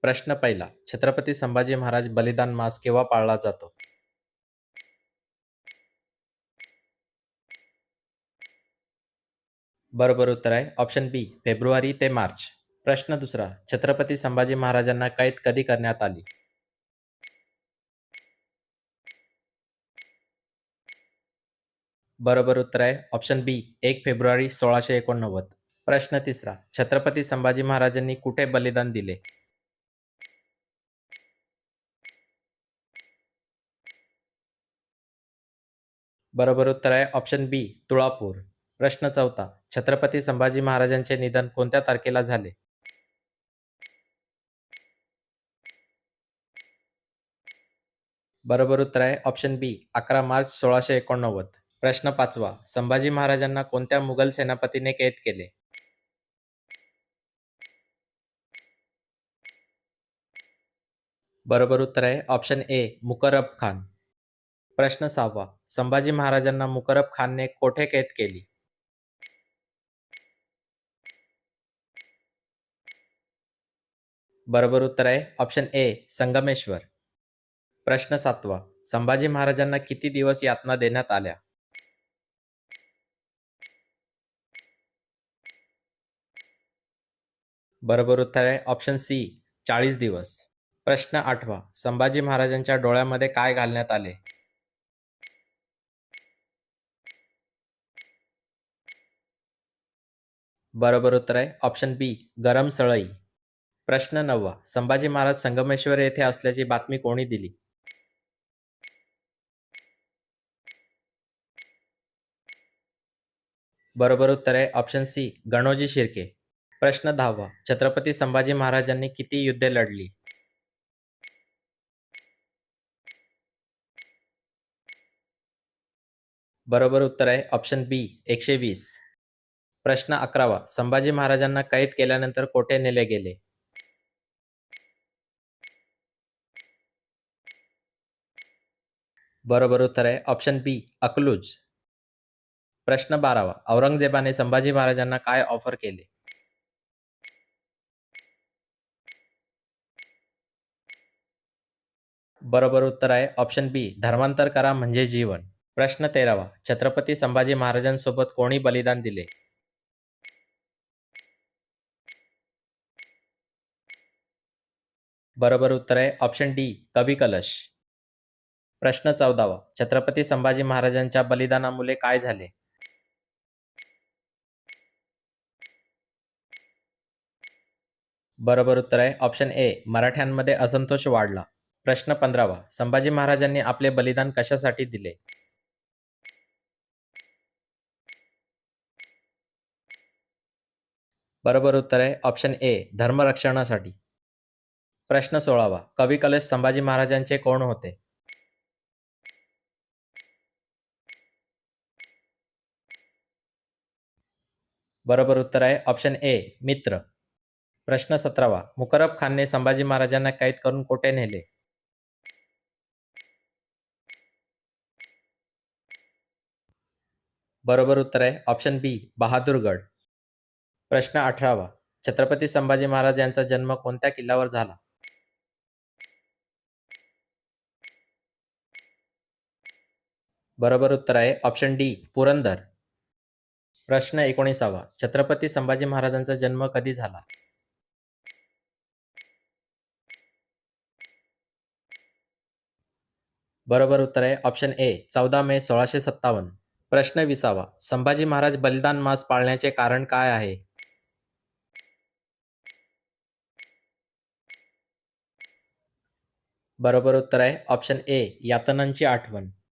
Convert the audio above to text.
प्रश्न पहिला. छत्रपती संभाजी महाराज बलिदान मास केव्हा पाळला जातो? बरोबर उत्तर आहे ऑप्शन बी, फेब्रुवारी ते मार्च. प्रश्न दुसरा. छत्रपती संभाजी महाराजांना कैद कधी करण्यात आली? बरोबर उत्तर आहे ऑप्शन बी, 1 फेब्रुवारी 1689. प्रश्न तिसरा. छत्रपती संभाजी महाराजांनी कुठे बलिदान दिले? बरोबर उत्तर आहे ऑप्शन बी, तुळापूर. प्रश्न चौथा. छत्रपती संभाजी महाराजांचे निधन कोणत्या तारखेला झाले? बरोबर उत्तर आहे ऑप्शन बी, 11 मार्च 1689. प्रश्न पाचवा. संभाजी महाराजांना कोणत्या मुघल सेनापतीने कैद केले? बरोबर उत्तर आहे ऑप्शन ए, मुकरब खान. प्रश्न सहावा. संभाजी महाराजांना मुकरब खानने कोठे कैद केली? बरोबर उत्तर आहे ऑप्शन ए, संगमेश्वर. प्रश्न सातवा. संभाजी महाराजांना किती दिवस यातना देण्यात आल्या? बरोबर उत्तर आहे ऑप्शन सी, 40 दिवस. प्रश्न आठवा. संभाजी महाराजांच्या डोळ्यामध्ये काय घालण्यात आले? बरोबर उत्तर आहे ऑप्शन बी, गरम सळई. प्रश्न नववा. संभाजी महाराज संगमेश्वर येथे असल्याची बातमी कोणी दिली? बरोबर उत्तर आहे ऑप्शन सी, गणोजी शिर्के. प्रश्न दहावा. छत्रपती संभाजी महाराजांनी किती युद्धे लढली? बरोबर उत्तर आहे ऑप्शन बी, 120. प्रश्न 11वा. संभाजी महाराजांना कैद केल्यानंतर कोठे नेले गेले? बरोबर उत्तर आहे ऑप्शन बी, अकलूज. प्रश्न 12वा. औरंगजेबाने संभाजी महाराजांना काय ऑफर केले? बरोबर उत्तर आहे ऑप्शन बी, धर्मांतर करा म्हणजे जीवन. प्रश्न 13वा. छत्रपती संभाजी महाराजांसोबत कोणी बलिदान दिले? बरोबर उत्तर आहे ऑप्शन डी, कवी कलश. प्रश्न 14वा. छत्रपती संभाजी महाराजांच्या बलिदानामुळे काय झाले? बरोबर उत्तर आहे ऑप्शन ए, मराठ्यांमध्ये असंतोष वाढला. प्रश्न 15वा. संभाजी महाराजांनी आपले बलिदान कशासाठी दिले? बरोबर उत्तर आहे ऑप्शन ए, धर्मरक्षणासाठी. प्रश्न 16वा. कवी कलश संभाजी महाराजांचे कोण होते? बरोबर उत्तर आहे ऑप्शन ए, मित्र. प्रश्न 17वा. मुकरब खानने संभाजी महाराजांना कैद करून कोठे नेले? बरोबर उत्तर आहे ऑप्शन बी, बहादूरगड. प्रश्न 18वा. छत्रपती संभाजी महाराज यांचा जन्म कोणत्या किल्ल्यावर झाला? बरोबर उत्तर आहे ऑप्शन डी, पुरंदर. प्रश्न 19वा. छत्रपती संभाजी महाराजांचा जन्म कधी झाला? बरोबर उत्तर आहे ऑप्शन ए, 14 मे 1657. प्रश्न 20वा. संभाजी महाराज बलिदान मास पाळण्याचे कारण काय आहे? बरोबर उत्तर आहे ऑप्शन ए, यातनांची आठवण.